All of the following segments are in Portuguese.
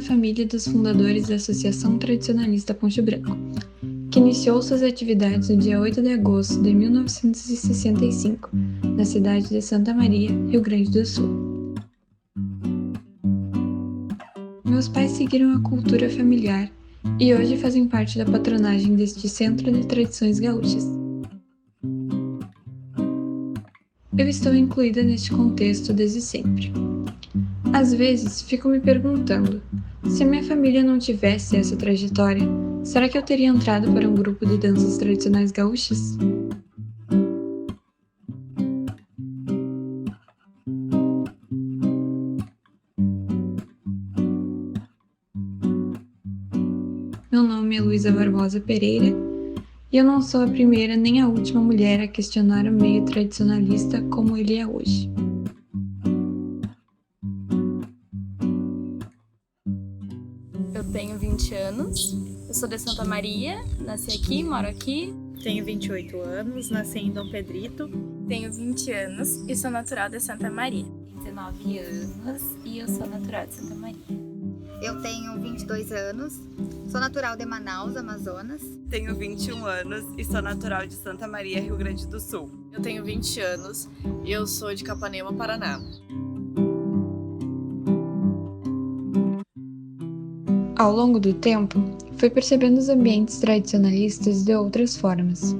família dos fundadores da Associação Tradicionalista Poncho Branco, que iniciou suas atividades no dia 8 de agosto de 1965, na cidade de Santa Maria, Rio Grande do Sul. Meus pais seguiram a cultura familiar e hoje fazem parte da patronagem deste Centro de Tradições Gaúchas. Eu estou incluída neste contexto desde sempre. Às vezes, fico me perguntando, se a minha família não tivesse essa trajetória, será que eu teria entrado para um grupo de danças tradicionais gaúchas? Meu nome é Luísa Barbosa Pereira e eu não sou a primeira nem a última mulher a questionar o meio tradicionalista como ele é hoje. Eu tenho 20 anos, eu sou de Santa Maria, nasci aqui, moro aqui. Tenho 28 anos, nasci em Dom Pedrito. Tenho 20 anos e sou natural de Santa Maria. Tenho 19 anos e eu sou natural de Santa Maria. Eu tenho 22 anos, sou natural de Manaus, Amazonas. Tenho 21 anos e sou natural de Santa Maria, Rio Grande do Sul. Eu tenho 20 anos e eu sou de Capanema, Paraná. Ao longo do tempo, fui percebendo os ambientes tradicionalistas de outras formas.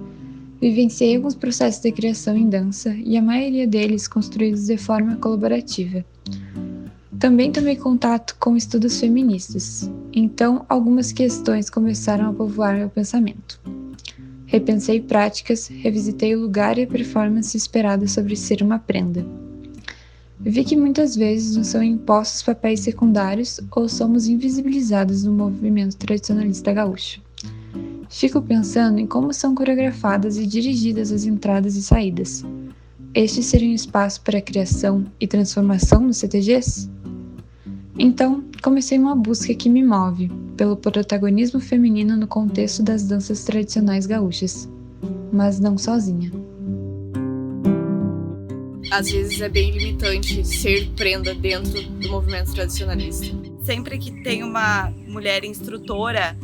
Vivenciei alguns processos de criação em dança e a maioria deles construídos de forma colaborativa. Também tomei contato com estudos feministas, então algumas questões começaram a povoar meu pensamento. Repensei práticas, revisitei o lugar e a performance esperada sobre ser uma prenda. Vi que muitas vezes nos são impostos papéis secundários ou somos invisibilizados no movimento tradicionalista gaúcho. Fico pensando em como são coreografadas e dirigidas as entradas e saídas. Este seria um espaço para criação e transformação nos CTGs? Então, comecei uma busca que me move, pelo protagonismo feminino no contexto das danças tradicionais gaúchas, mas não sozinha. Às vezes é bem limitante ser prenda dentro do movimento tradicionalista. Sempre que tem uma mulher instrutora,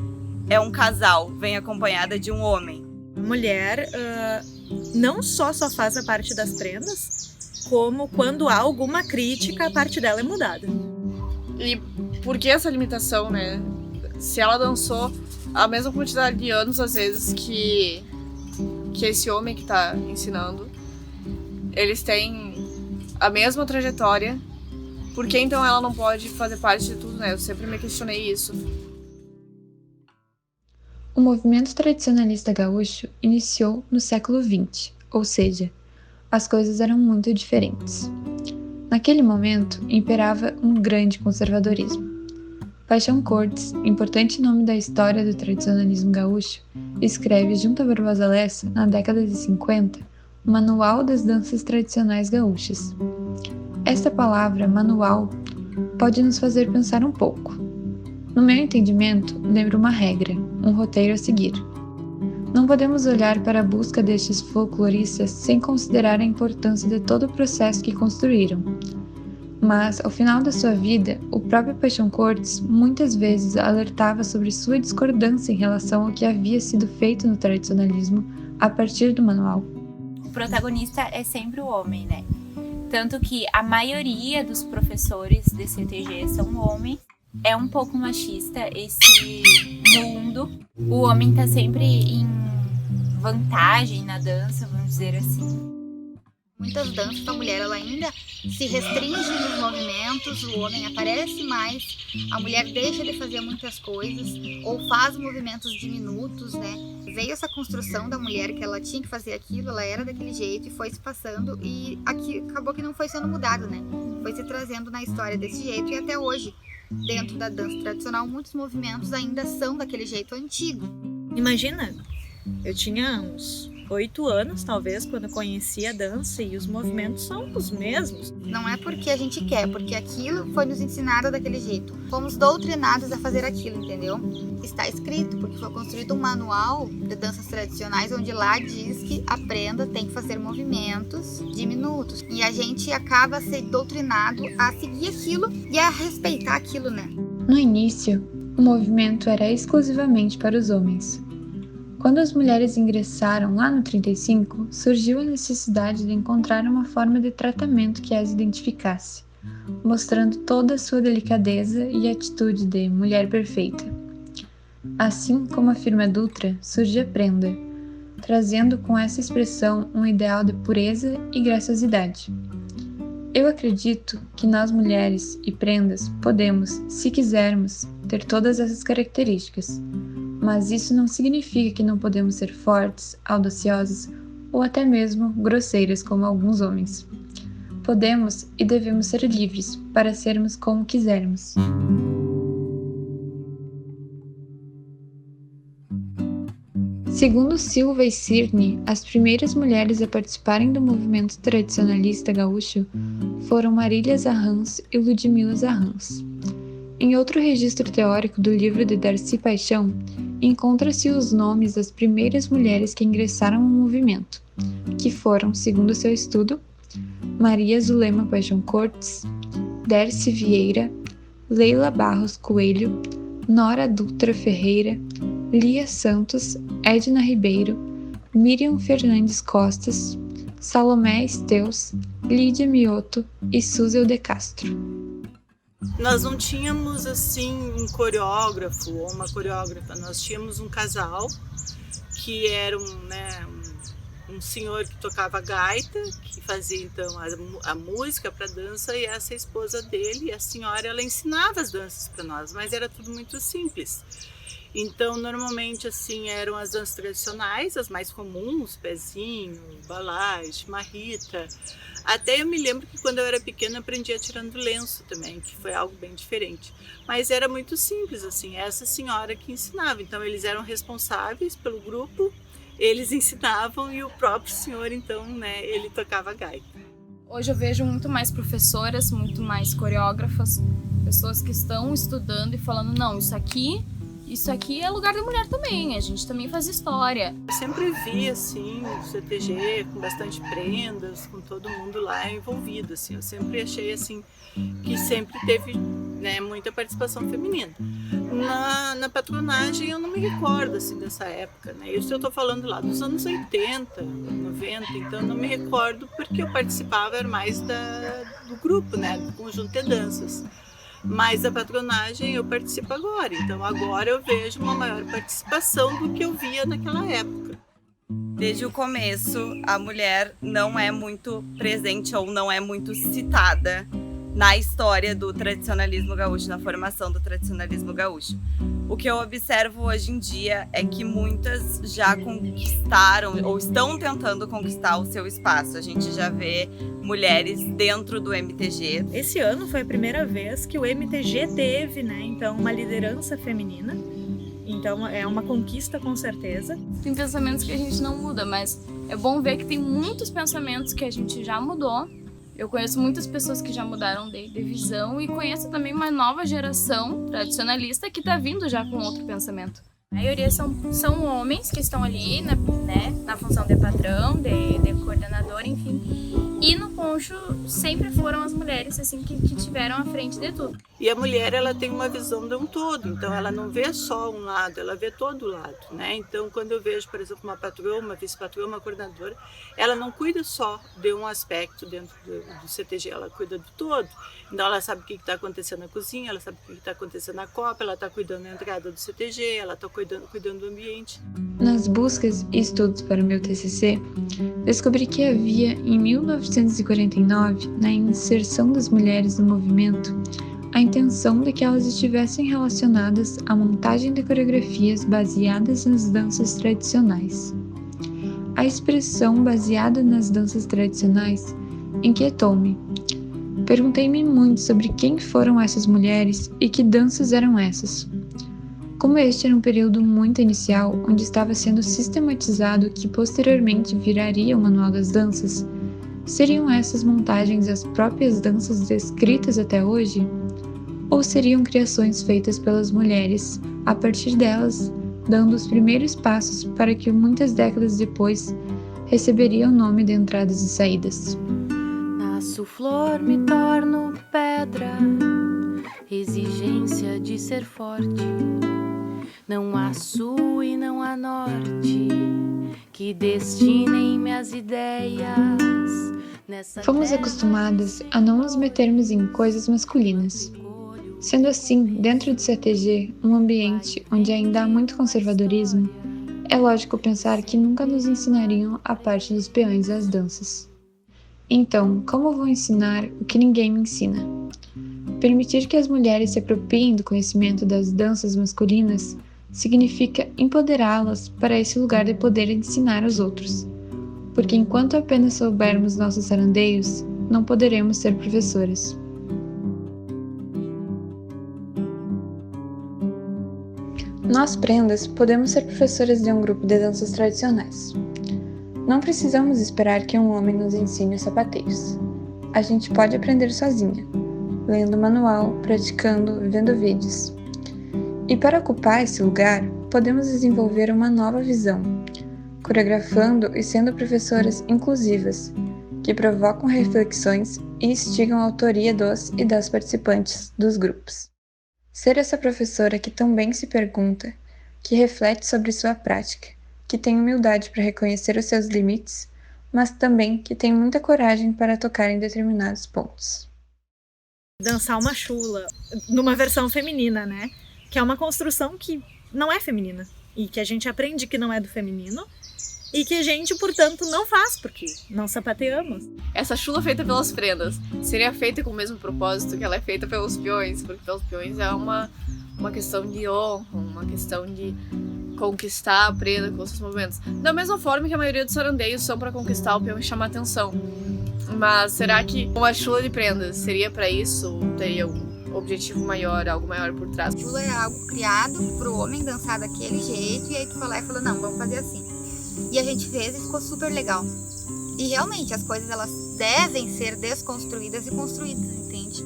é um casal, vem acompanhada de um homem. A mulher não só faz a parte das prendas, como quando há alguma crítica, a parte dela é mudada. E por que essa limitação, né? Se ela dançou a mesma quantidade de anos, às vezes, que esse homem que tá ensinando, eles têm a mesma trajetória, por que então ela não pode fazer parte de tudo, né? Eu sempre me questionei isso. O movimento tradicionalista gaúcho iniciou no século XX, ou seja, as coisas eram muito diferentes. Naquele momento, imperava um grande conservadorismo. Paixão Cortes, importante nome da história do tradicionalismo gaúcho, escreve junto a Barbosa Lessa, na década de 50, o Manual das Danças Tradicionais Gaúchas. Esta palavra, manual, pode nos fazer pensar um pouco. No meu entendimento, lembra uma regra, um roteiro a seguir. Não podemos olhar para a busca destes folcloristas sem considerar a importância de todo o processo que construíram. Mas, ao final da sua vida, o próprio Paixão Cortes muitas vezes alertava sobre sua discordância em relação ao que havia sido feito no tradicionalismo a partir do manual. O protagonista é sempre o homem, né? Tanto que a maioria dos professores de CTG são homens. É um pouco machista esse mundo. O homem tá sempre em vantagem na dança, vamos dizer assim. Muitas danças, a mulher ela ainda se restringe nos movimentos, o homem aparece mais, a mulher deixa de fazer muitas coisas ou faz movimentos diminutos, né? Veio essa construção da mulher que ela tinha que fazer aquilo, ela era daquele jeito e foi se passando e aqui acabou que não foi sendo mudado, né? Foi se trazendo na história desse jeito e até hoje, dentro da dança tradicional, muitos movimentos ainda são daquele jeito antigo. Imagina, eu tinha uns 8 anos, talvez, quando eu conheci a dança e os movimentos são os mesmos. Não é porque a gente quer, porque aquilo foi nos ensinado daquele jeito. Fomos doutrinados a fazer aquilo, entendeu? Está escrito, porque foi construído um manual de danças tradicionais, onde lá diz que a prenda tem que fazer movimentos diminutos. E a gente acaba a ser doutrinado a seguir aquilo e a respeitar aquilo, né? No início, o movimento era exclusivamente para os homens. Quando as mulheres ingressaram lá no 35, surgiu a necessidade de encontrar uma forma de tratamento que as identificasse, mostrando toda a sua delicadeza e atitude de mulher perfeita. Assim como afirma Dutra, surge a prenda, trazendo com essa expressão um ideal de pureza e graciosidade. Eu acredito que nós mulheres e prendas podemos, se quisermos, ter todas essas características, mas isso não significa que não podemos ser fortes, audaciosas ou até mesmo grosseiras como alguns homens. Podemos e devemos ser livres para sermos como quisermos. Segundo Silva e Cirne, as primeiras mulheres a participarem do movimento tradicionalista gaúcho foram Marília Zarrans e Ludmila Zarrans. Em outro registro teórico do livro de Darcy Paixão, encontra-se os nomes das primeiras mulheres que ingressaram no movimento, que foram, segundo seu estudo, Maria Zulema Paixão Cortes, Dercy Vieira, Leila Barros Coelho, Nora Dutra Ferreira, Lia Santos, Edna Ribeiro, Miriam Fernandes Costas, Salomé Esteus, Lídia Mioto e Suzel de Castro. Nós não tínhamos assim um coreógrafo ou uma coreógrafa, nós tínhamos um casal que era um senhor que tocava gaita, que fazia então a música para dança, e essa esposa dele, e a senhora, ela ensinava as danças para nós, mas era tudo muito simples. Então, normalmente, assim, eram as danças tradicionais, as mais comuns, pezinho, balage, marrita. Até eu me lembro que quando eu era pequena aprendia tirando lenço também, que foi algo bem diferente. Mas era muito simples, assim, essa senhora que ensinava. Então, eles eram responsáveis pelo grupo, eles ensinavam e o próprio senhor, então, né, ele tocava gaita. Hoje eu vejo muito mais professoras, muito mais coreógrafas, pessoas que estão estudando e falando, não, isso aqui é lugar da mulher também, a gente também faz história. Eu sempre vi, assim, o CTG com bastante prendas, com todo mundo lá envolvido, assim. Eu sempre achei, assim, que sempre teve, né, muita participação feminina. Na patronagem eu não me recordo, assim, dessa época, né. Isso eu tô falando lá dos anos 80, 90, então eu não me recordo porque eu participava era mais do grupo, né, do conjunto de danças. Mas a patronagem eu participo agora, então agora eu vejo uma maior participação do que eu via naquela época. Desde o começo, a mulher não é muito presente ou não é muito citada na história do tradicionalismo gaúcho, na formação do tradicionalismo gaúcho. O que eu observo hoje em dia é que muitas já conquistaram ou estão tentando conquistar o seu espaço. A gente já vê mulheres dentro do MTG. Esse ano foi a primeira vez que o MTG teve, né, então, uma liderança feminina. Então é uma conquista com certeza. Tem pensamentos que a gente não muda, mas é bom ver que tem muitos pensamentos que a gente já mudou. Eu conheço muitas pessoas que já mudaram de visão e conheço também uma nova geração tradicionalista que está vindo já com outro pensamento. A maioria são homens que estão ali na função de patrão, de coordenador, enfim. E no poncho sempre foram as mulheres assim que tiveram à frente de tudo. E a mulher, ela tem uma visão de um todo, então ela não vê só um lado, ela vê todo o lado, né? Então quando eu vejo, por exemplo, uma patroa, uma vice-patroa, uma coordenadora, ela não cuida só de um aspecto dentro do CTG, ela cuida do todo. Então ela sabe o que está acontecendo na cozinha, ela sabe o que está acontecendo na copa, ela está cuidando da entrada do CTG, ela está cuidando do ambiente. Nas buscas e estudos para o meu TCC, descobri que havia, em 1949, na inserção das mulheres no movimento, a intenção de que elas estivessem relacionadas à montagem de coreografias baseadas nas danças tradicionais. A expressão baseada nas danças tradicionais inquietou-me. Perguntei-me muito sobre quem foram essas mulheres e que danças eram essas. Como este era um período muito inicial, onde estava sendo sistematizado o que posteriormente viraria o Manual das Danças, seriam essas montagens as próprias danças descritas até hoje? Ou seriam criações feitas pelas mulheres, a partir delas, dando os primeiros passos para que muitas décadas depois receberia o nome de entradas e saídas? Nasço flor, me torno pedra, exigência de ser forte. Não há sul e não há norte que destinem minhas ideias. Fomos acostumadas a não nos metermos em coisas masculinas. Sendo assim, dentro do CTG, um ambiente onde ainda há muito conservadorismo, é lógico pensar que nunca nos ensinariam a parte dos peões e as danças. Então, como vou ensinar o que ninguém me ensina? Permitir que as mulheres se apropriem do conhecimento das danças masculinas significa empoderá-las para esse lugar de poder ensinar aos outros. Porque enquanto apenas soubermos nossos sarandeios, não poderemos ser professoras. Nós, prendas, podemos ser professoras de um grupo de danças tradicionais. Não precisamos esperar que um homem nos ensine os sapateios. A gente pode aprender sozinha, lendo manual, praticando, vendo vídeos. E para ocupar esse lugar, podemos desenvolver uma nova visão, coreografando e sendo professoras inclusivas, que provocam reflexões e instigam a autoria dos e das participantes dos grupos. Ser essa professora que também se pergunta, que reflete sobre sua prática, que tem humildade para reconhecer os seus limites, mas também que tem muita coragem para tocar em determinados pontos. Dançar uma chula, numa versão feminina, né? Que é uma construção que não é feminina e que a gente aprende que não é do feminino e que a gente, portanto, não faz, porque não sapateamos. Essa chula feita pelas prendas seria feita com o mesmo propósito que ela é feita pelos peões, porque pelos peões é uma questão de honra, uma questão de conquistar a prenda com os seus movimentos. Da mesma forma que a maioria dos sarandeios são para conquistar o peão e chamar atenção. Mas será que uma chula de prendas seria para isso? Ou teria um objetivo maior, algo maior por trás? Chula é algo criado pro homem dançar daquele jeito, e aí tu foi lá e falou, não, vamos fazer assim. E a gente fez e ficou super legal. E realmente, as coisas elas devem ser desconstruídas e construídas, entende?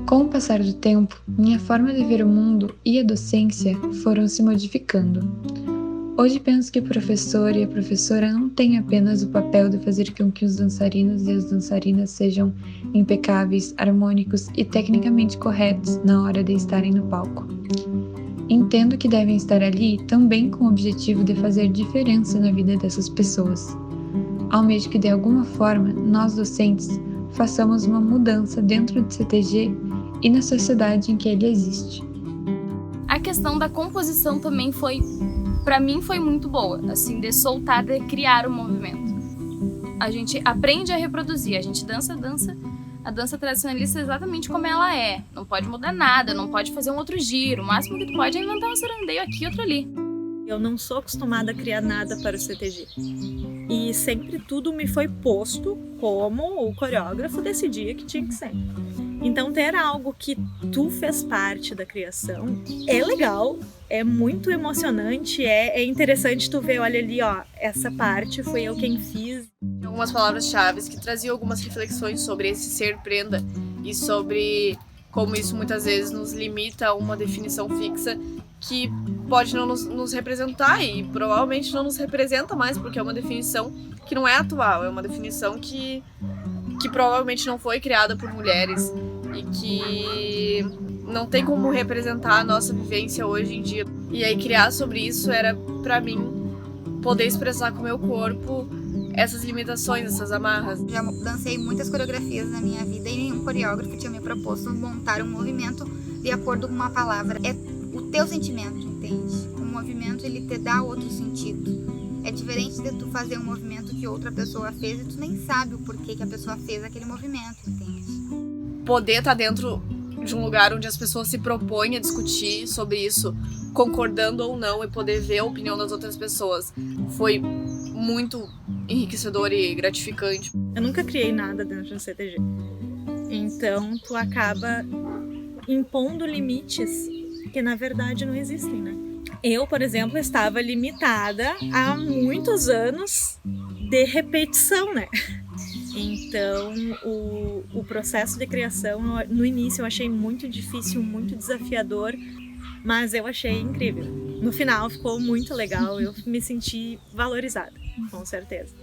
Com o passar do tempo, minha forma de ver o mundo e a docência foram se modificando. Hoje penso que o professor e a professora não têm apenas o papel de fazer com que os dançarinos e as dançarinas sejam impecáveis, harmônicos e tecnicamente corretos na hora de estarem no palco. Entendo que devem estar ali também com o objetivo de fazer diferença na vida dessas pessoas. Almejo que de alguma forma, nós docentes, façamos uma mudança dentro do CTG e na sociedade em que ele existe. A questão da composição também foi, pra mim, foi muito boa, assim, de soltar, de criar o movimento. A gente aprende a reproduzir, a gente dança a dança tradicionalista exatamente como ela é. Não pode mudar nada, não pode fazer um outro giro. O máximo que tu pode é inventar um sarandeio aqui, outro ali. Eu não sou acostumada a criar nada para o CTG. E sempre tudo me foi posto como o coreógrafo decidia que tinha que ser. Então ter algo que tu fez parte da criação é legal, é muito emocionante, é interessante tu ver, olha ali, ó, essa parte foi eu quem fiz. Algumas palavras-chave que traziam algumas reflexões sobre esse ser prenda e sobre como isso muitas vezes nos limita a uma definição fixa que pode não nos representar e provavelmente não nos representa mais, porque é uma definição que não é atual, é uma definição que provavelmente não foi criada por mulheres e que não tem como representar a nossa vivência hoje em dia. E aí criar sobre isso era, pra mim, poder expressar com o meu corpo essas limitações, essas amarras. Já dancei muitas coreografias na minha vida e nenhum coreógrafo tinha me proposto montar um movimento de acordo com uma palavra. É o teu sentimento, entende? O movimento, ele te dá outro sentido. É diferente de tu fazer um movimento que outra pessoa fez e tu nem sabe o porquê que a pessoa fez aquele movimento, entende? Poder estar dentro de um lugar onde as pessoas se propõem a discutir sobre isso, concordando ou não, e poder ver a opinião das outras pessoas, foi muito enriquecedor e gratificante. Eu nunca criei nada dentro do CTG. Então, tu acaba impondo limites que, na verdade, não existem, né? Eu, por exemplo, estava limitada há muitos anos de repetição, né? Então, o processo de criação, no início, eu achei muito difícil, muito desafiador, mas eu achei incrível. No final, ficou muito legal, eu me senti valorizada, com certeza.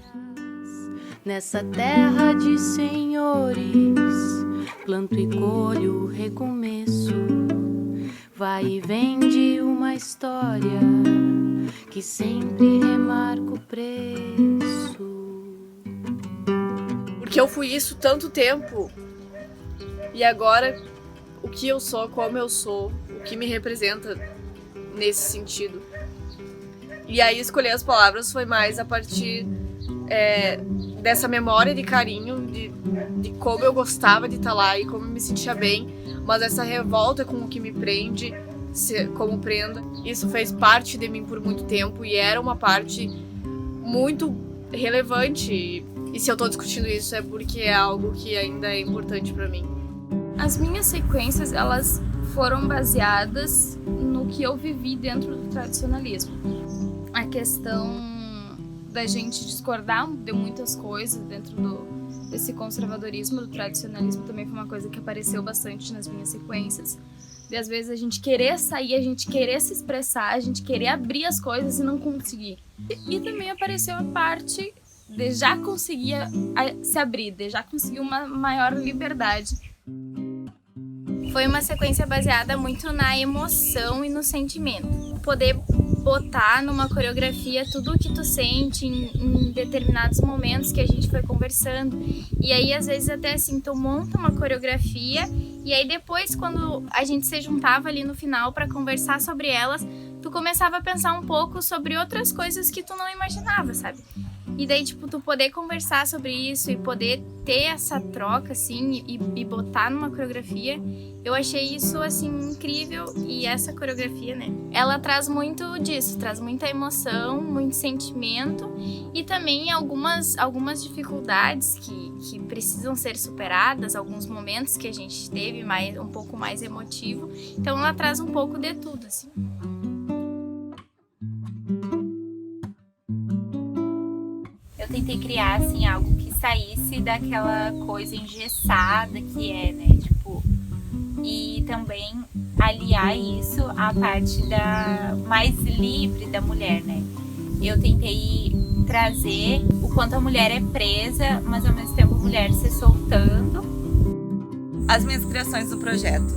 Nessa terra de senhores, planto e colho, recomeço. Vai e vem de uma história que sempre remarca o preço. Porque eu fui isso tanto tempo e agora o que eu sou, como eu sou, o que me representa nesse sentido. E aí escolher as palavras foi mais a partir dessa memória de carinho, de como eu gostava de estar lá e como eu me sentia bem, mas essa revolta com o que me prende como prenda, isso fez parte de mim por muito tempo e era uma parte muito relevante. E se eu tô discutindo isso é porque é algo que ainda é importante pra mim. As minhas sequências, elas foram baseadas no que eu vivi dentro do tradicionalismo. A questão da gente discordar de muitas coisas dentro desse conservadorismo, do tradicionalismo, também foi uma coisa que apareceu bastante nas minhas sequências. E às vezes a gente querer sair, a gente querer se expressar, a gente querer abrir as coisas e não conseguir. E também apareceu a parte de já conseguir se abrir, de já conseguir uma maior liberdade. Foi uma sequência baseada muito na emoção e no sentimento. Poder botar numa coreografia tudo o que tu sente em determinados momentos que a gente foi conversando. E aí, às vezes, até assim, tu monta uma coreografia e aí depois, quando a gente se juntava ali no final para conversar sobre elas, tu começava a pensar um pouco sobre outras coisas que tu não imaginava, sabe? E daí, tipo, tu poder conversar sobre isso e poder ter essa troca, assim, e botar numa coreografia, eu achei isso, assim, incrível. E essa coreografia, né, ela traz muito disso, traz muita emoção, muito sentimento e também algumas dificuldades que precisam ser superadas, alguns momentos que a gente teve um pouco mais emotivo. Então ela traz um pouco de tudo, assim. Tentei criar, assim, algo que saísse daquela coisa engessada que é, né, tipo, e também aliar isso à parte mais livre da mulher, né. Eu tentei trazer o quanto a mulher é presa, mas ao mesmo tempo a mulher se soltando. As minhas criações do projeto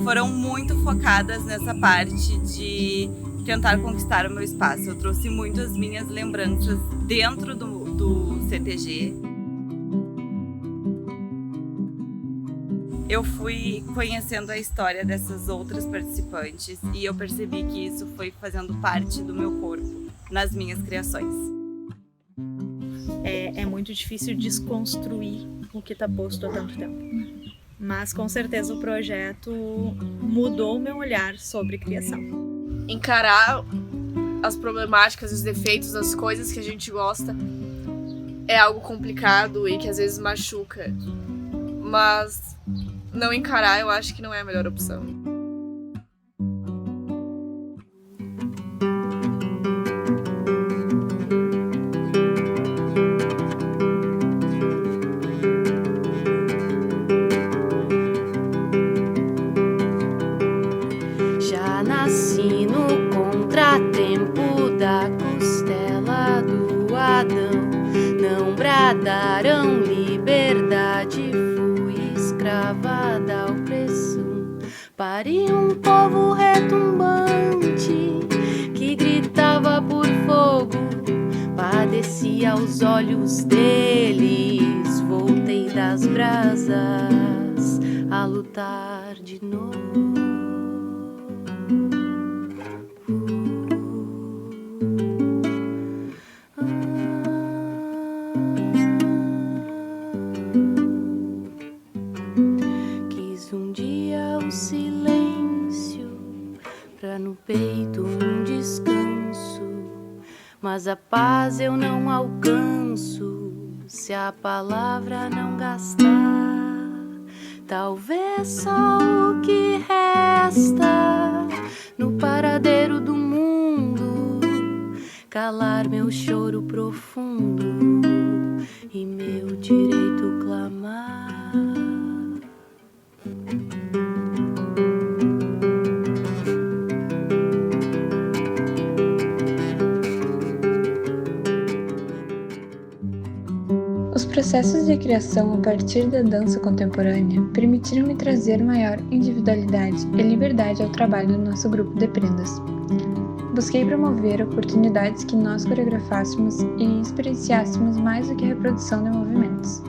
foram muito focadas nessa parte de tentar conquistar o meu espaço. Eu trouxe muito as minhas lembranças dentro do CTG. Eu fui conhecendo a história dessas outras participantes e eu percebi que isso foi fazendo parte do meu corpo nas minhas criações. É muito difícil desconstruir o que está posto há tanto tempo. Mas com certeza o projeto mudou o meu olhar sobre criação. Encarar as problemáticas, os defeitos, as coisas que a gente gosta é algo complicado e que às vezes machuca. Mas não encarar eu acho que não é a melhor opção. Já nasci no contratempo da costela do Adão. Não bradaram liberdade, fui escrava da opressão. Pari um povo retumbante que gritava por fogo, padeci aos olhos deles, voltei das brasas a lutar de novo. No peito um descanso, mas a paz eu não alcanço se a palavra não gastar. Talvez só o que resta no paradeiro do mundo, calar meu choro profundo e meu direito clamar. Os processos de criação a partir da dança contemporânea permitiram-me trazer maior individualidade e liberdade ao trabalho do nosso grupo de prendas. Busquei promover oportunidades que nós coreografássemos e experienciássemos mais do que a reprodução de movimentos.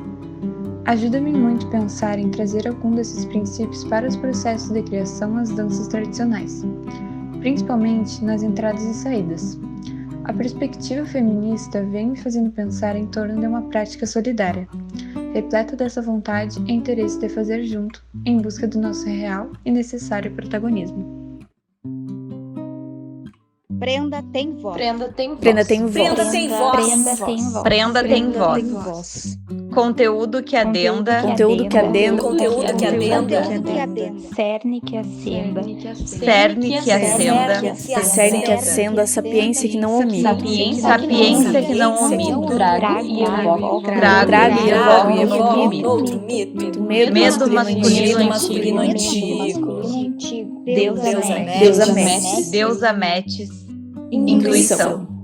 Ajuda-me muito pensar em trazer algum desses princípios para os processos de criação nas danças tradicionais, principalmente nas entradas e saídas. A perspectiva feminista vem me fazendo pensar em torno de uma prática solidária, repleta dessa vontade e interesse de fazer junto, em busca do nosso real e necessário protagonismo. Prenda tem voz. Prenda tem voz. Prenda tem voz. Prenda tem voz. Prenda tem voz. Conteúdo que adenda. Conteúdo que adenda. Conteúdo que adenda. Cerne que acenda. Cerne que acenda. Cerne que acenda a sapiência que não omite. Sapiência que não omite. Trago e evoco outro mito. Medo masculino antigo. Deus Ametes. Intuição.